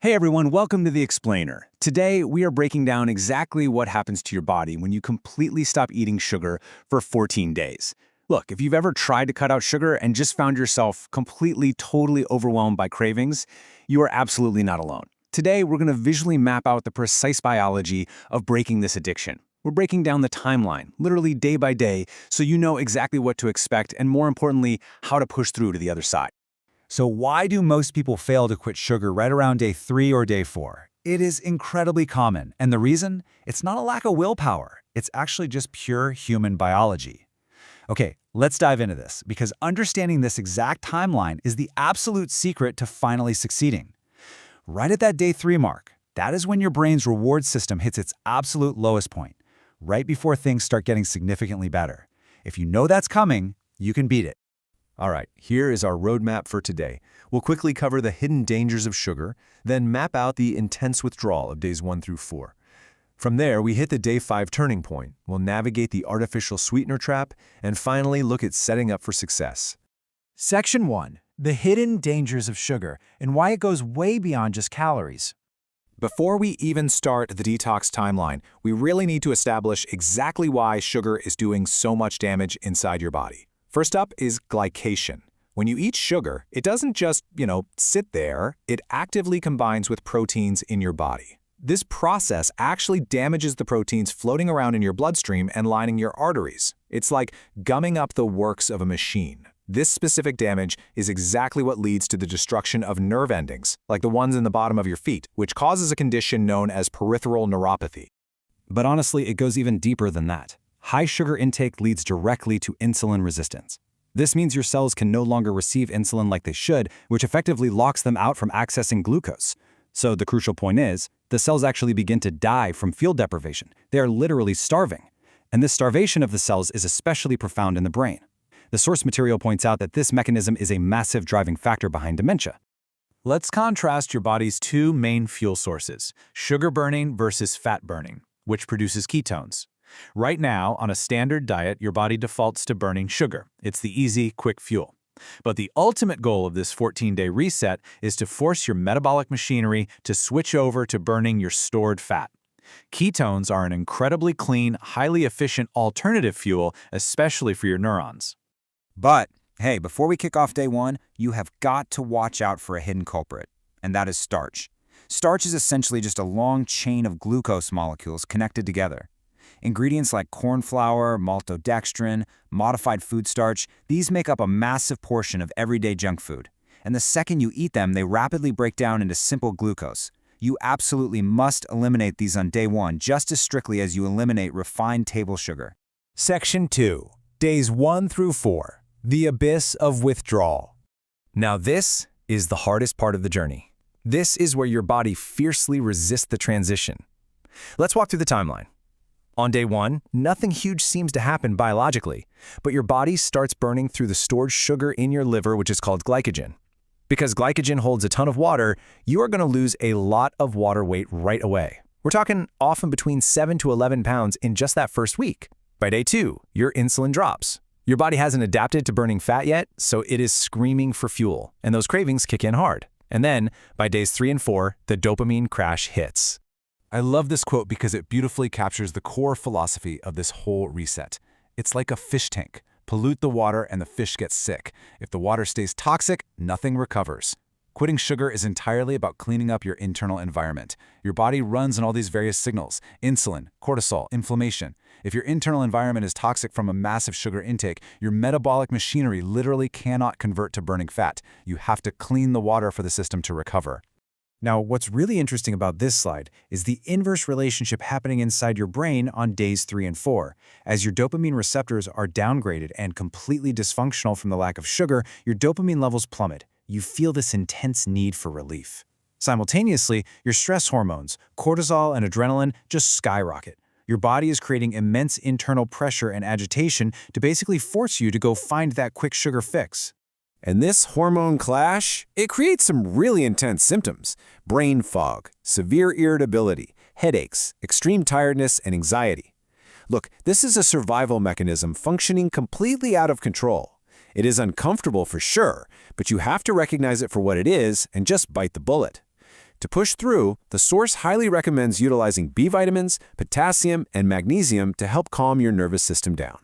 Hey everyone, welcome to The Explainer. Today, we are breaking down exactly what happens to your body when you completely stop eating sugar for 14 days. Look, if you've ever tried to cut out sugar and just found yourself completely, totally overwhelmed by cravings, you are absolutely not alone. Today, we're going to visually map out the precise biology of breaking this addiction. We're breaking down the timeline, literally day by day, so you know exactly what to expect and, more importantly, how to push through to the other side. So why do most people fail to quit sugar right around day 3 or day 4? It is incredibly common, and the reason? It's not a lack of willpower. It's actually just pure human biology. Okay, let's dive into this, because understanding this exact timeline is the absolute secret to finally succeeding. Right at that day 3 mark, that is when your brain's reward system hits its absolute lowest point, right before things start getting significantly better. If you know that's coming, you can beat it. All right, here is our roadmap for today. We'll quickly cover the hidden dangers of sugar, then map out the intense withdrawal of days 1 through 4. From there, we hit the day 5 turning point. We'll navigate the artificial sweetener trap, and finally look at setting up for success. Section 1. The hidden dangers of sugar and why it goes way beyond just calories. Before we even start the detox timeline, we really need to establish exactly why sugar is doing so much damage inside your body. First up is glycation. When you eat sugar, it doesn't just, sit there. It actively combines with proteins in your body. This process actually damages the proteins floating around in your bloodstream and lining your arteries. It's like gumming up the works of a machine. This specific damage is exactly what leads to the destruction of nerve endings, like the ones in the bottom of your feet, which causes a condition known as peripheral neuropathy. But honestly, it goes even deeper than that. High sugar intake leads directly to insulin resistance. This means your cells can no longer receive insulin like they should, which effectively locks them out from accessing glucose. So the crucial point is, the cells actually begin to die from fuel deprivation. They are literally starving. And this starvation of the cells is especially profound in the brain. The source material points out that this mechanism is a massive driving factor behind dementia. Let's contrast your body's two main fuel sources, sugar burning versus fat burning, which produces ketones. Right now, on a standard diet, your body defaults to burning sugar. It's the easy, quick fuel. But the ultimate goal of this 14-day reset is to force your metabolic machinery to switch over to burning your stored fat. Ketones are an incredibly clean, highly efficient alternative fuel, especially for your neurons. But, hey, before we kick off day 1, you have got to watch out for a hidden culprit, and that is starch. Starch is essentially just a long chain of glucose molecules connected together. Ingredients like corn flour, maltodextrin, modified food starch, these make up a massive portion of everyday junk food. And the second you eat them, they rapidly break down into simple glucose. You absolutely must eliminate these on day 1 just as strictly as you eliminate refined table sugar. Section 2. Days 1 through 4. The abyss of withdrawal. Now this is the hardest part of the journey. This is where your body fiercely resists the transition. Let's walk through the timeline. On day 1, nothing huge seems to happen biologically, but your body starts burning through the stored sugar in your liver, which is called glycogen. Because glycogen holds a ton of water, you are going to lose a lot of water weight right away. We're talking often between 7 to 11 pounds in just that first week. By day 2, your insulin drops. Your body hasn't adapted to burning fat yet, so it is screaming for fuel, and those cravings kick in hard. And then, by days 3 and 4, the dopamine crash hits. I love this quote because it beautifully captures the core philosophy of this whole reset. It's like a fish tank. Pollute the water and the fish gets sick. If the water stays toxic, nothing recovers. Quitting sugar is entirely about cleaning up your internal environment. Your body runs on all these various signals: insulin, cortisol, inflammation. If your internal environment is toxic from a massive sugar intake, your metabolic machinery literally cannot convert to burning fat. You have to clean the water for the system to recover. Now, what's really interesting about this slide is the inverse relationship happening inside your brain on days 3 and 4. As your dopamine receptors are downgraded and completely dysfunctional from the lack of sugar, your dopamine levels plummet. You feel this intense need for relief. Simultaneously, your stress hormones, cortisol and adrenaline, just skyrocket. Your body is creating immense internal pressure and agitation to basically force you to go find that quick sugar fix. And this hormone clash, it creates some really intense symptoms: brain fog, severe irritability, headaches, extreme tiredness, and anxiety. Look, this is a survival mechanism functioning completely out of control. It is uncomfortable for sure, but you have to recognize it for what it is and just bite the bullet. To push through, the source highly recommends utilizing B vitamins, potassium, and magnesium to help calm your nervous system down.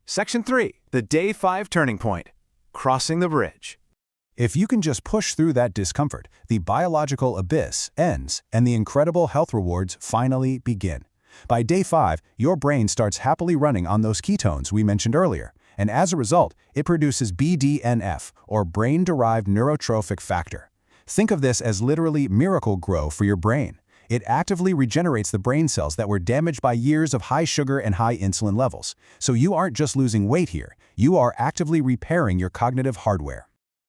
Section 3. The Day 5 Turning Point. Crossing the Bridge. If you can just push through that discomfort, the biological abyss ends and the incredible health rewards finally begin. By day 5, your brain starts happily running on those ketones we mentioned earlier, and as a result, it produces BDNF, or brain-derived neurotrophic factor. Think of this as literally miracle grow for your brain. It actively regenerates the brain cells that were damaged by years of high sugar and high insulin levels. So you aren't just losing weight here, you are actively repairing your cognitive hardware.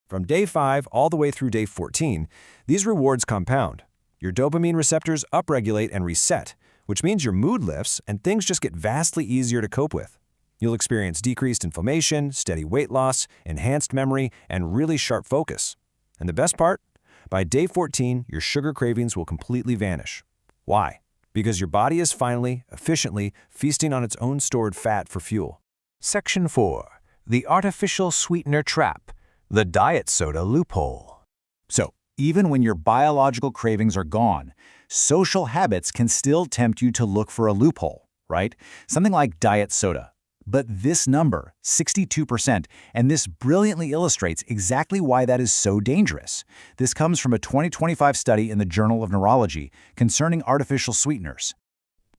From day 5 all the way through day 14, these rewards compound. Your dopamine receptors upregulate and reset, which means your mood lifts and things just get vastly easier to cope with. You'll experience decreased inflammation, steady weight loss, enhanced memory, and really sharp focus. And the best part? By day 14, your sugar cravings will completely vanish. Why? Because your body is finally, efficiently, feasting on its own stored fat for fuel. Section 4. The Artificial Sweetener Trap. The Diet Soda Loophole. So, even when your biological cravings are gone, social habits can still tempt you to look for a loophole, right? Something like diet soda. But this number, 62%, and this brilliantly illustrates exactly why that is so dangerous. This comes from a 2025 study in the Journal of Neurology concerning artificial sweeteners.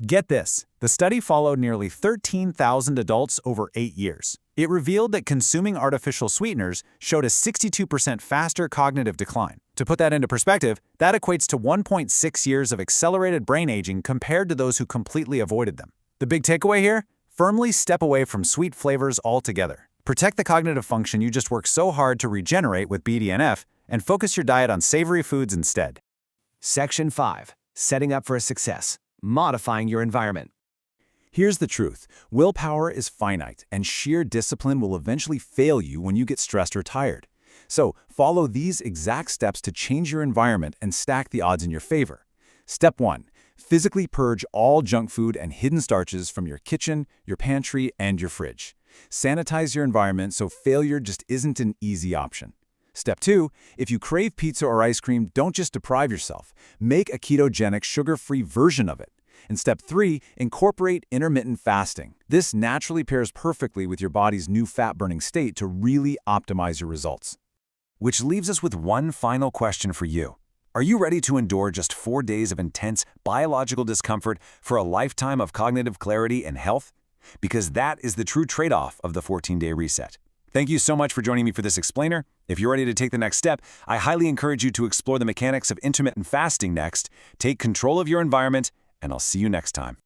Get this, the study followed nearly 13,000 adults over 8 years. It revealed that consuming artificial sweeteners showed a 62% faster cognitive decline. To put that into perspective, that equates to 1.6 years of accelerated brain aging compared to those who completely avoided them. The big takeaway here? Firmly step away from sweet flavors altogether. Protect the cognitive function you just worked so hard to regenerate with BDNF and focus your diet on savory foods instead. Section 5. Setting up for success. Modifying your environment. Here's the truth. Willpower is finite, and sheer discipline will eventually fail you when you get stressed or tired. So, follow these exact steps to change your environment and stack the odds in your favor. Step 1. Physically purge all junk food and hidden starches from your kitchen, your pantry, and your fridge. Sanitize your environment so failure just isn't an easy option. Step 2. If you crave pizza or ice cream, don't just deprive yourself. Make a ketogenic, sugar-free version of it. And Step 3. Incorporate intermittent fasting. This naturally pairs perfectly with your body's new fat-burning state to really optimize your results. Which leaves us with one final question for you. Are you ready to endure just 4 days of intense biological discomfort for a lifetime of cognitive clarity and health? Because that is the true trade-off of the 14-day reset. Thank you so much for joining me for this explainer. If you're ready to take the next step, I highly encourage you to explore the mechanics of intermittent fasting next. Take control of your environment, and I'll see you next time.